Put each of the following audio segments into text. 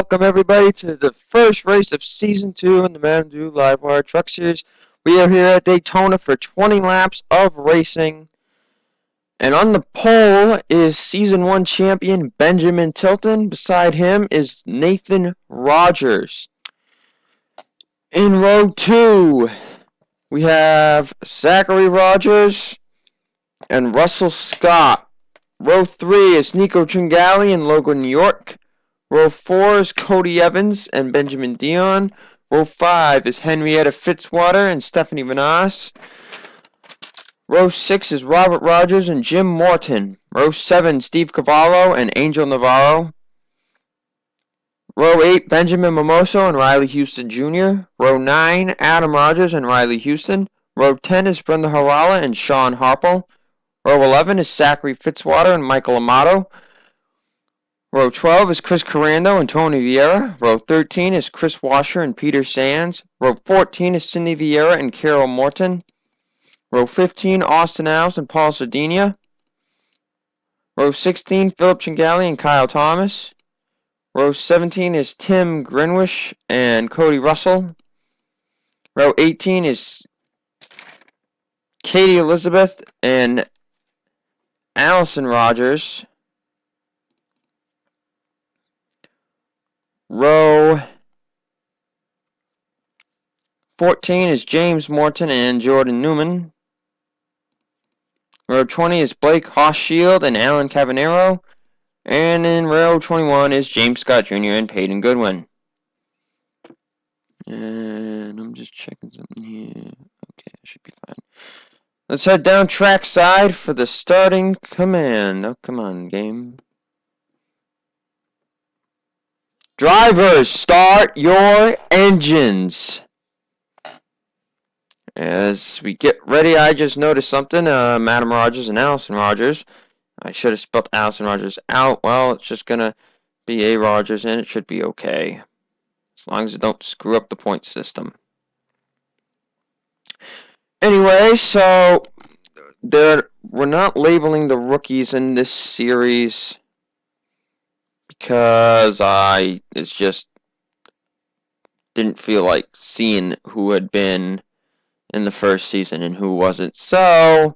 Welcome everybody to the first race of Season 2 in the MDLWTS Live Wire Truck Series. We are here at Daytona for 20 laps of racing. And on the pole is Season 1 champion Benjamin Tilton. Beside him is Nathan Rogers. In row 2, we have Zachary Rogers and Russell Scott. Row 3 is Nico Tringali and Logan York. Row 4 is Cody Evans and Benjamin Dion. Row 5 is Henrietta Fitzwater and Stephanie Vanas. Row 6 is Robert Rogers and Jim Morton. Row 7, Steve Cavallo and Angel Navarro. Row 8, Benjamin Mimoso and Riley Houston Jr. Row 9, Adam Rogers and Riley Houston. Row 10 is Brenda Harala and Sean Harple. Row 11 is Zachary Fitzwater and Michael Amato. Row 12 is Chris Carando and Tony Vieira. Row 13 is Chris Washer and Peter Sands. Row 14 is Cindy Vieira and Carol Morton. Row 15, Austin Alves and Paul Sardinia. Row 16, Philip Chingali and Kyle Thomas. Row 17 is Tim Grinwish and Cody Russell. Row 18 is Katie Elizabeth and Allison Rogers. Row 14 is James Morton and Jordan Newman. Row 20 is Blake Hochschild and Alan Cavanero. And in row 21 is James Scott Jr. and Peyton Goodwin. And I'm just checking something here. Okay, I should be fine. Let's head down trackside for the starting command. Oh, come on, game. Drivers, start your engines. As we get ready, I just noticed something. Madam Rogers and Allison Rogers. I should have spelled Allison Rogers out. Well, it's just going to be A. Rogers, and it should be okay. As long as it don't screw up the point system. Anyway, so we're not labeling the rookies in this series because it's just didn't feel like seeing who had been in the first season and who wasn't. So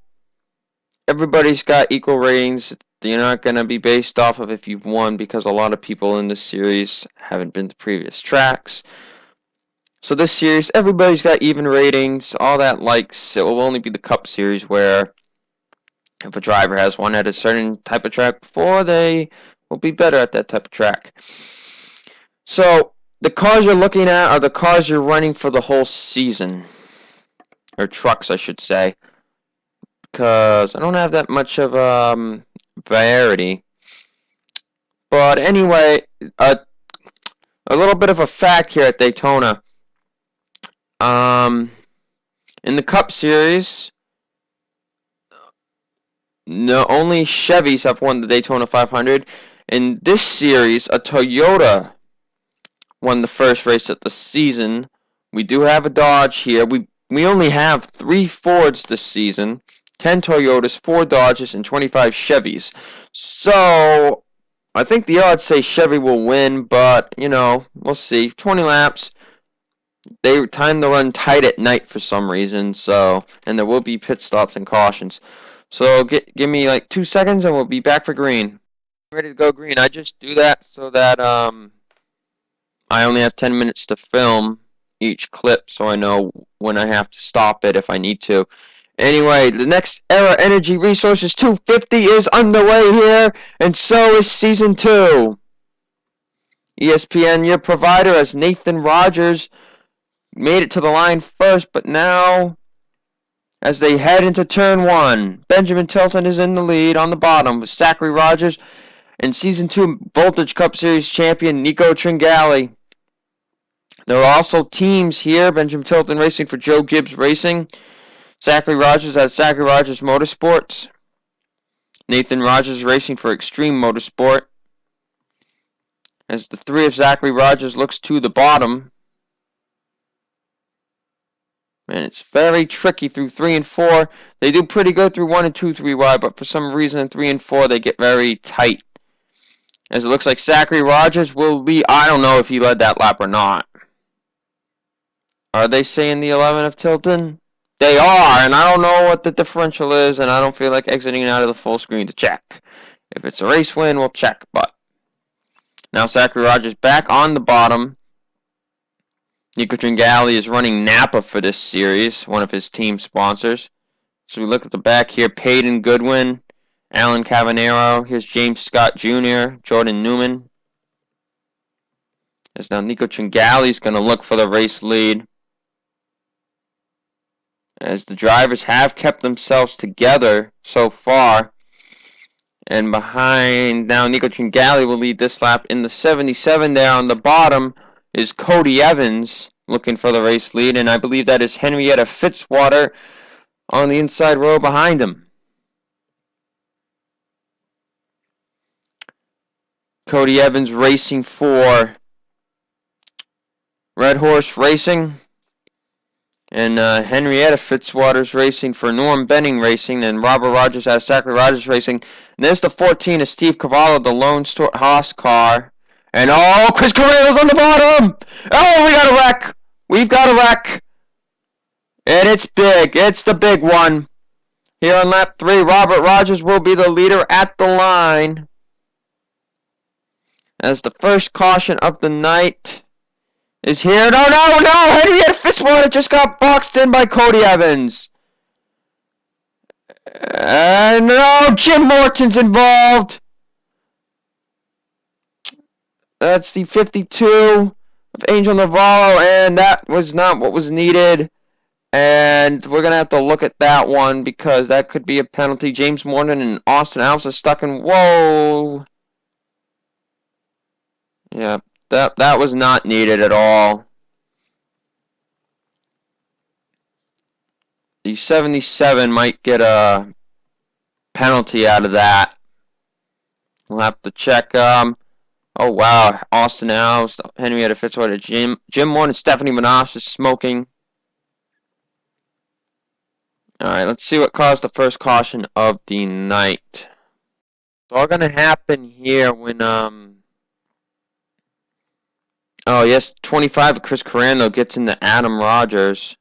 everybody's got equal ratings. You're not going to be based off of if you've won because a lot of people in this series haven't been to previous tracks. So this series, everybody's got even ratings. All that likes, it will only be the Cup Series where if a driver has won at a certain type of track before, they will be better at that type of track. So the cars you're looking at are the cars you're running for the whole season. Or trucks, I should say. Because I don't have that much of variety. But anyway, a little bit of a fact here at Daytona. In the Cup Series, only Chevys have won the Daytona 500. In this series, a Toyota won the first race of the season. We do have a Dodge here. We only have 3 Fords this season, 10 Toyotas, 4 Dodges, and 25 Chevys. So I think the odds say Chevy will win, but, we'll see. 20 laps. They time to run tight at night for some reason, and there will be pit stops and cautions. So give me like 2 seconds and we'll be back for green. Ready to go green. I just do that so that I only have 10 minutes to film each clip so I know when I have to stop it if I need to. Anyway, the NextEra Energy Resources 250 is underway here, and so is Season 2. ESPN, your provider, as Nathan Rogers made it to the line first, but now, as they head into Turn 1, Benjamin Tilton is in the lead on the bottom with Zachary Rogers and Season 2 Voltage Cup Series champion Nico Tringali. There are also teams here. Benjamin Tilton racing for Joe Gibbs Racing. Zachary Rogers has Zachary Rogers Motorsports. Nathan Rogers racing for Extreme Motorsport. As the 3 of Zachary Rogers looks to the bottom. And it's very tricky through 3 and 4. They do pretty good through 1 and 2, 3 wide, but for some reason in 3 and 4 they get very tight. As it looks like Zachary Rogers will lead. I don't know if he led that lap or not. Are they saying the 11 of Tilton? They are, and I don't know what the differential is, and I don't feel like exiting out of the full screen to check. If it's a race win, we'll check, but now Zachary Rogers back on the bottom. Nico Tringali is running Napa for this series, one of his team sponsors. So we look at the back here, Peyton Goodwin, Alan Cavanero, here's James Scott Jr., Jordan Newman. As now Nico Tringali is going to look for the race lead. As the drivers have kept themselves together so far. And behind now Nico Tringali will lead this lap. In the 77 there on the bottom is Cody Evans looking for the race lead. And I believe that is Henrietta Fitzwater on the inside row behind him. Cody Evans racing for Red Horse Racing. And Henrietta Fitzwater's racing for Norm Benning Racing. And Robert Rogers has Zachary Rogers Racing. And there's the 14 is Steve Cavallo, the Lone Stuart Haas car. And oh, Chris Carrillo's on the bottom! Oh, we got a wreck! We've got a wreck! And it's big. It's the big one. Here on lap 3, Robert Rogers will be the leader at the line. As the first caution of the night is here. No! Henrietta Fitzwater just got boxed in by Cody Evans. And no, Jim Morton's involved. That's the 52 of Angel Navarro, and that was not what was needed. And we're going to have to look at that one because that could be a penalty. James Morton and Austin Alves are stuck in. Whoa. Yeah, that was not needed at all. The 77 might get a penalty out of that. We'll have to check. Oh, wow. Austin Alves, Henrietta Fitzwater, Jim Morton, Stephanie Manasse is smoking. Alright, let's see what caused the first caution of the night. It's all going to happen here when, oh, yes, 25 of Chris Carando gets into Adam Rogers.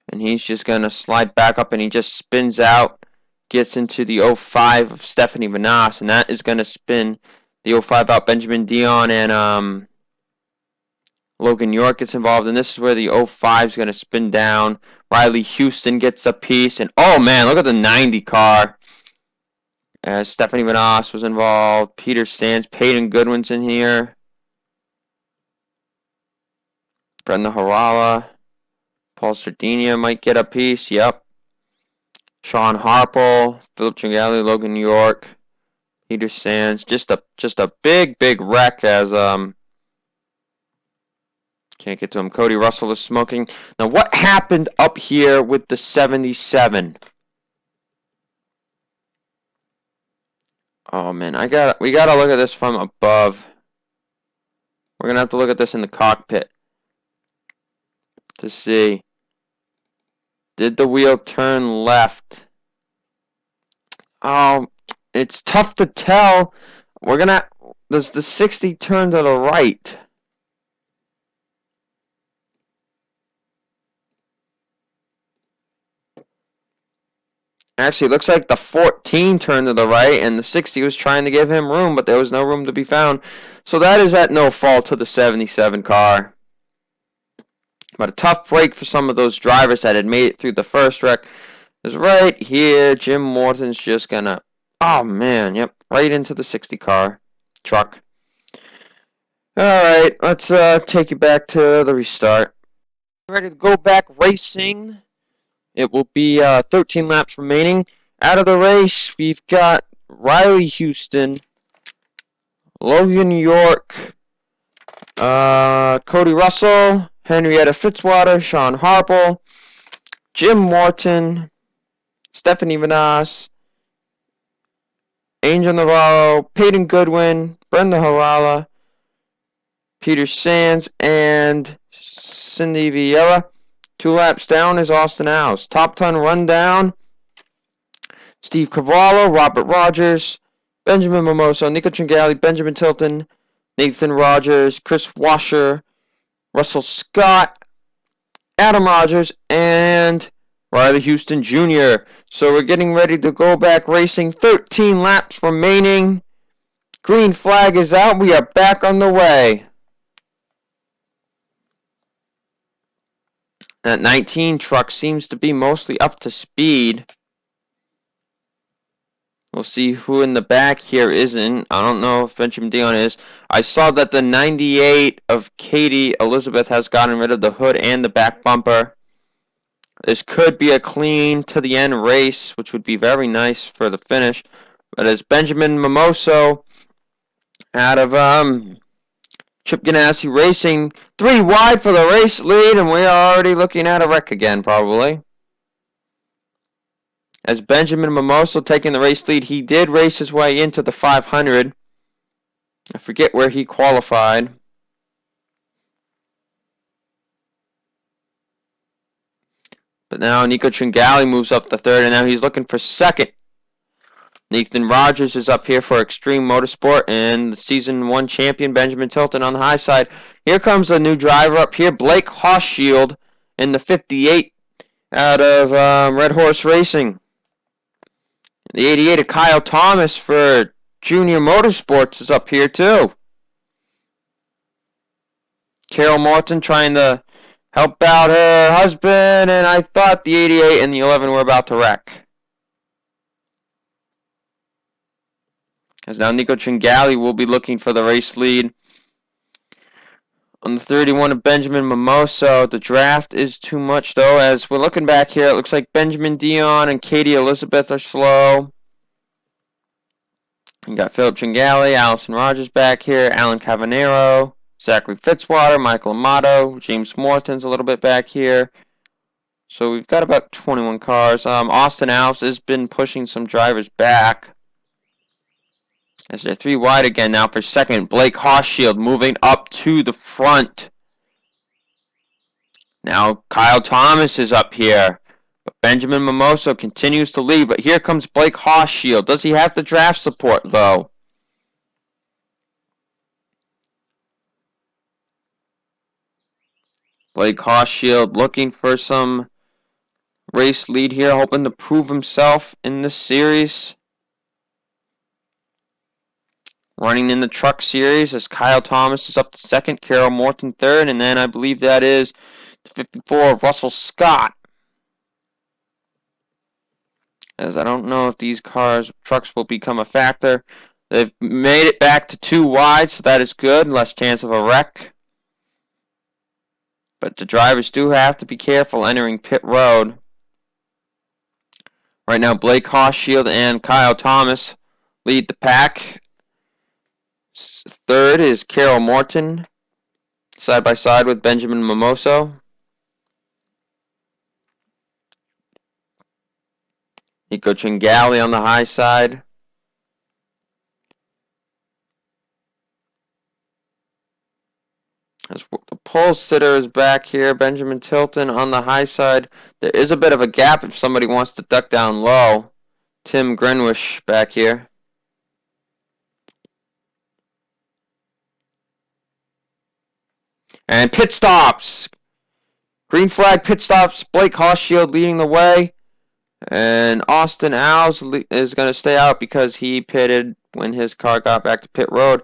And he's just going to slide back up and he just spins out, gets into the 05 of Stephanie Manasse. And that is going to spin the 05 out. Benjamin Dion and Logan York gets involved. And this is where the 05 is going to spin down. Riley Houston gets a piece. And oh man, look at the 90 car. As Stephanie Manasse was involved. Peter Sands, Peyton Goodwin's in here. Brenda Harala. Paul Sardinia might get a piece. Yep. Sean Harple, Philip Tringali, Logan York, Peter Sands. Just a big wreck as can't get to him. Cody Russell is smoking. Now what happened up here with the 77? Oh man, we gotta look at this from above. We're gonna have to look at this in the cockpit to see. Did the wheel turn left? Oh, it's tough to tell. Does the 60 turn to the right? Actually, it looks like the 14 turned to the right, and the 60 was trying to give him room, but there was no room to be found. So that is at no fault to the 77 car. But a tough break for some of those drivers that had made it through the first wreck. Is right here. Jim Morton's just gonna... Oh, man. Yep. Right into the 60 car. Truck. Alright. Let's take you back to the restart. Ready to go back racing. It will be 13 laps remaining. Out of the race, we've got Riley Houston, Logan York, Cody Russell, Henrietta Fitzwater, Sean Harple, Jim Morton, Stephanie Manasse, Angel Navarro, Peyton Goodwin, Brenda Harala, Peter Sands, and Cindy Villela. 2 laps down is Austin Alves. Top 10 rundown. Steve Cavallo, Robert Rogers, Benjamin Mimoso, Nico Tringali, Benjamin Tilton, Nathan Rogers, Chris Washer, Russell Scott, Adam Rogers, and Riley Houston Jr. So we're getting ready to go back racing. 13 laps remaining. Green flag is out. We are back on the way. That 19 truck seems to be mostly up to speed. We'll see who in the back here isn't. I don't know if Benjamin Dion is. I saw that the 98 of Katie Elizabeth has gotten rid of the hood and the back bumper. This could be a clean to the end race, which would be very nice for the finish. But as Benjamin Mimoso out of Chip Ganassi Racing, 3 wide for the race lead, and we are already looking at a wreck again, probably. As Benjamin Mimoso taking the race lead, he did race his way into the 500. I forget where he qualified. But now Nico Tringali moves up to third, and now he's looking for second. Nathan Rogers is up here for Extreme Motorsport, and the Season 1 champion Benjamin Tilton on the high side. Here comes a new driver up here, Blake Hochschild, in the 58 out of Red Horse Racing. The 88 of Kyle Thomas for Junior Motorsports is up here too. Carol Morton trying to help out her husband, and I thought the 88 and the 11 were about to wreck. As now Nico Tringali will be looking for the race lead. On the 31 of Benjamin Mimoso, the draft is too much though. As we're looking back here, it looks like Benjamin Dion and Katie Elizabeth are slow. You got Philip Tringali, Allison Rogers back here, Alan Cavanero, Zachary Fitzwater, Michael Amato, James Morton's a little bit back here. So we've got about 21 cars. Austin Alves has been pushing some drivers back. As they're 3 wide again now for second. Blake Hochschild moving up to the front. Now Kyle Thomas is up here. But Benjamin Mimoso continues to lead. But here comes Blake Hochschild. Does he have the draft support though? Blake Hochschild looking for some race lead here. Hoping to prove himself in this series. Running in the truck series as Kyle Thomas is up to second, Carol Morton third, and then I believe that is the 54 of Russell Scott. As I don't know if these trucks will become a factor. They've made it back to 2 wide, so that is good. Less chance of a wreck. But the drivers do have to be careful entering pit road. Right now, Blake Hochschild and Kyle Thomas lead the pack. Third is Carol Morton, side by side with Benjamin Mimoso. Nico Tringali on the high side. As the pole sitter is back here, Benjamin Tilton on the high side. There is a bit of a gap if somebody wants to duck down low. Tim Grenwish back here. And pit stops. Green flag pit stops. Blake Hochschild leading the way. And Austin Alves is going to stay out because he pitted when his car got back to pit road.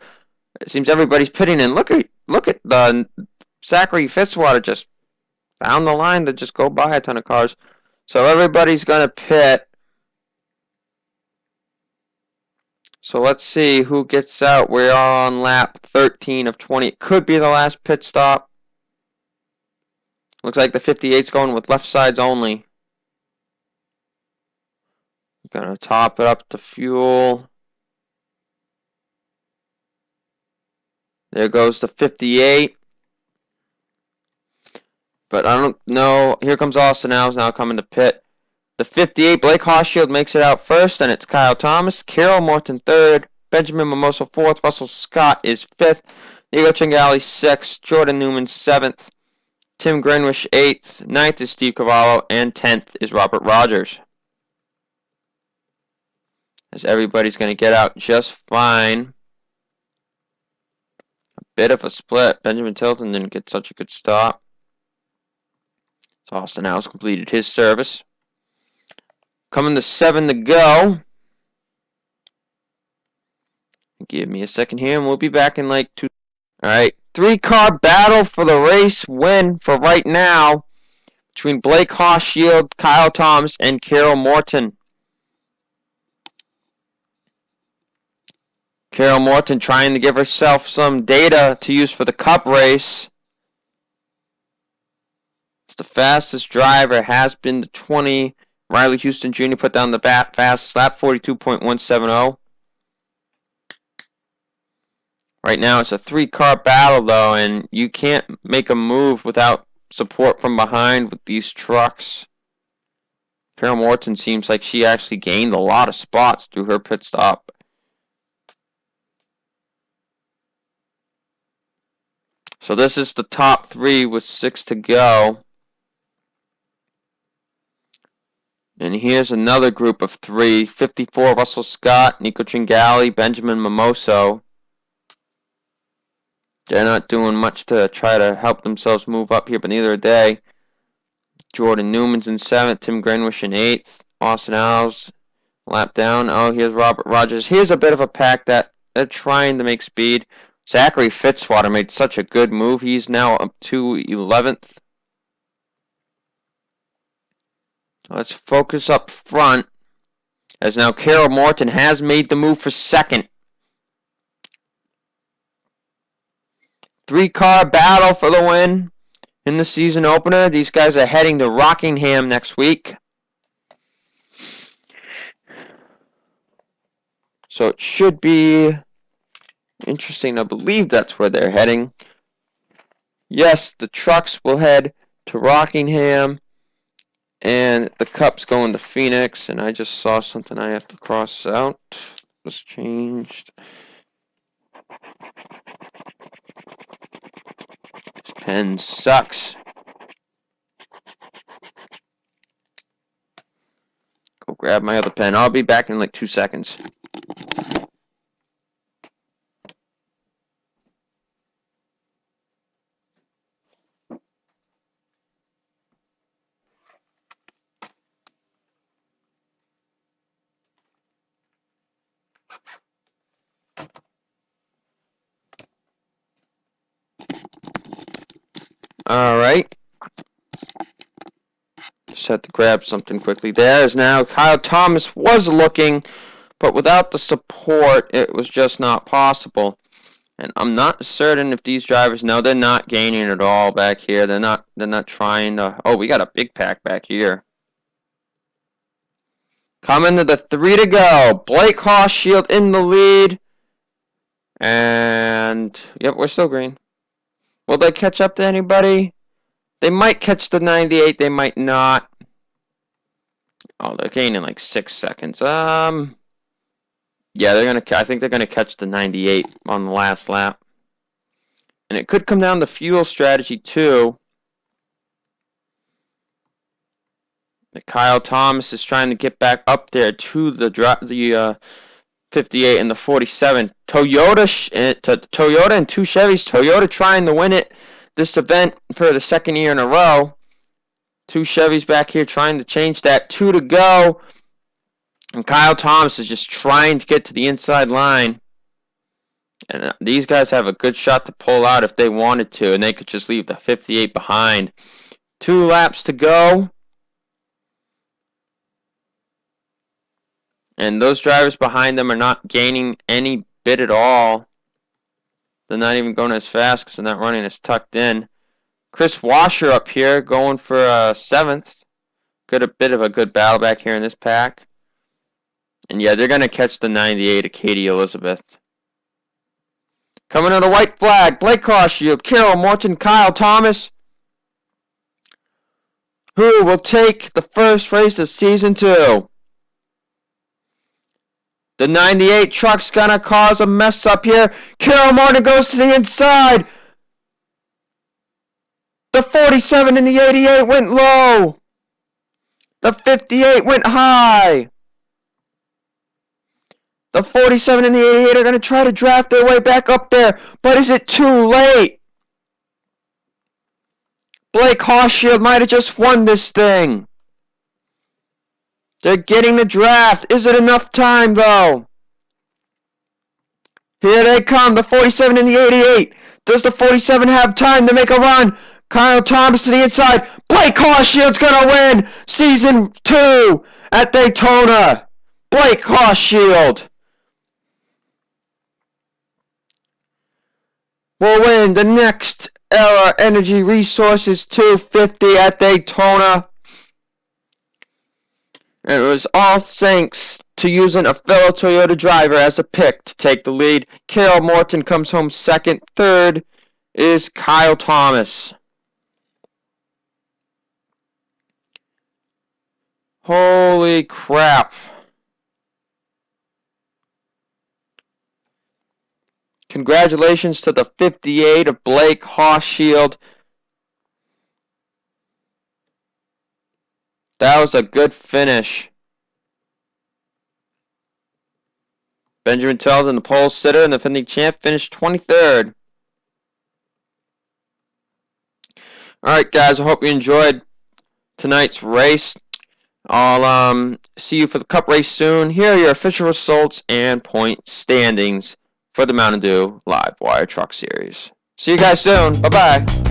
It seems everybody's pitting in. Look at the Zachary Fitzwater just found the line to just go by a ton of cars. So everybody's going to pit. So let's see who gets out. We're on lap 13 of 20. It could be the last pit stop. Looks like the 58's going with left sides only. Gonna top it up to fuel. There goes the 58. But I don't know. Here comes Austin Alves now coming to pit. The 58, Blake Hochschild makes it out first, and it's Kyle Thomas. Carol Morton third. Benjamin Mimoso fourth. Russell Scott is fifth. Nico Tringali sixth. Jordan Newman seventh. Tim Grenwish eighth. Ninth is Steve Cavallo. And 10th is Robert Rogers. as everybody's going to get out just fine. A bit of a split. Benjamin Tilton didn't get such a good stop. So Austin House completed his service. Coming to 7 to go. Give me a second here, and we'll be back in like 2. Alright, 3-car battle for the race win for right now between Blake Hochschild, Kyle Thomas, and Carol Morton. Carol Morton trying to give herself some data to use for the Cup race. It's the fastest driver, has been the 20. Riley Houston Jr. put down the fastest lap, 42.170. Right now it's a 3-car battle though, and you can't make a move without support from behind with these trucks. Carol Morton seems like she actually gained a lot of spots through her pit stop. So this is the top 3 with 6 to go. And here's another group of 3. 54, Russell Scott, Nico Tringali, Benjamin Mimoso. They're not doing much to try to help themselves move up here, but neither are they. Jordan Newman's in 7th, Tim Greenwish in 8th, Austin Alves lap down. Oh, here's Robert Rogers. Here's a bit of a pack that they're trying to make speed. Zachary Fitzwater made such a good move. He's now up to 11th. Let's focus up front, as now Carol Morton has made the move for 2nd. 3-car battle for the win in the season opener. These guys are heading to Rockingham next week. So it should be interesting. I believe that's where they're heading. Yes, the trucks will head to Rockingham, and the Cup's going to Phoenix. And I just saw something I have to cross out. It was changed. This pen sucks. Go grab my other pen. I'll be back in like 2 seconds. Alright. Just had to grab something quickly. There's now Kyle Thomas was looking, but without the support, it was just not possible. And I'm not certain if these drivers, no, they're not gaining at all back here. They're not trying to. Oh, we got a big pack back here. Coming to the 3 to go. Blake Hochschild in the lead. And yep, we're still green. Will they catch up to anybody? They might catch the 98, they might not. Oh, they're gaining like 6 seconds. Yeah, I think they're gonna catch the 98 on the last lap. And it could come down to fuel strategy too. Kyle Thomas is trying to get back up there to the 58 and the 47. Toyota and 2 Chevys. Toyota trying to win this event for the 2nd year in a row. 2 Chevys back here trying to change that. 2 to go. And Kyle Thomas is just trying to get to the inside line. And these guys have a good shot to pull out if they wanted to. And they could just leave the 58 behind. 2 laps to go. And those drivers behind them are not gaining any bit at all. They're not even going as fast because they're not running as tucked in. Chris Washer up here going for 7th. Got a bit of a good battle back here in this pack. And yeah, they're going to catch the 98 of Katie Elizabeth. Coming on the white flag, Blake Hochschild, Carol Morton, Kyle Thomas. Who will take the first race of Season 2? The 98 truck's gonna cause a mess up here. Carol Morton goes to the inside. The 47 and the 88 went low. The 58 went high. The 47 and the 88 are going to try to draft their way back up there, but is it too late? Blake Horsfield might have just won this thing. They're getting the draft. Is it enough time, though? Here they come, the 47 and the 88. Does the 47 have time to make a run? Kyle Thomas to the inside. Blake Horshfield's going to win Season 2 at Daytona. Blake Horsfield will win the NextEra Energy Resources 250 at Daytona. And it was all thanks to using a fellow Toyota driver as a pick to take the lead. Carol Morton comes home second. Third is Kyle Thomas. Holy crap. Congratulations to the 58 of Blake Horsfield. That was a good finish. Benjamin Telden, the pole sitter and the defending champ, finished 23rd. Alright guys, I hope you enjoyed tonight's race. I'll see you for the Cup race soon. Here are your official results and point standings for the Mountain Dew Live Wire Truck Series. See you guys soon. Bye-bye.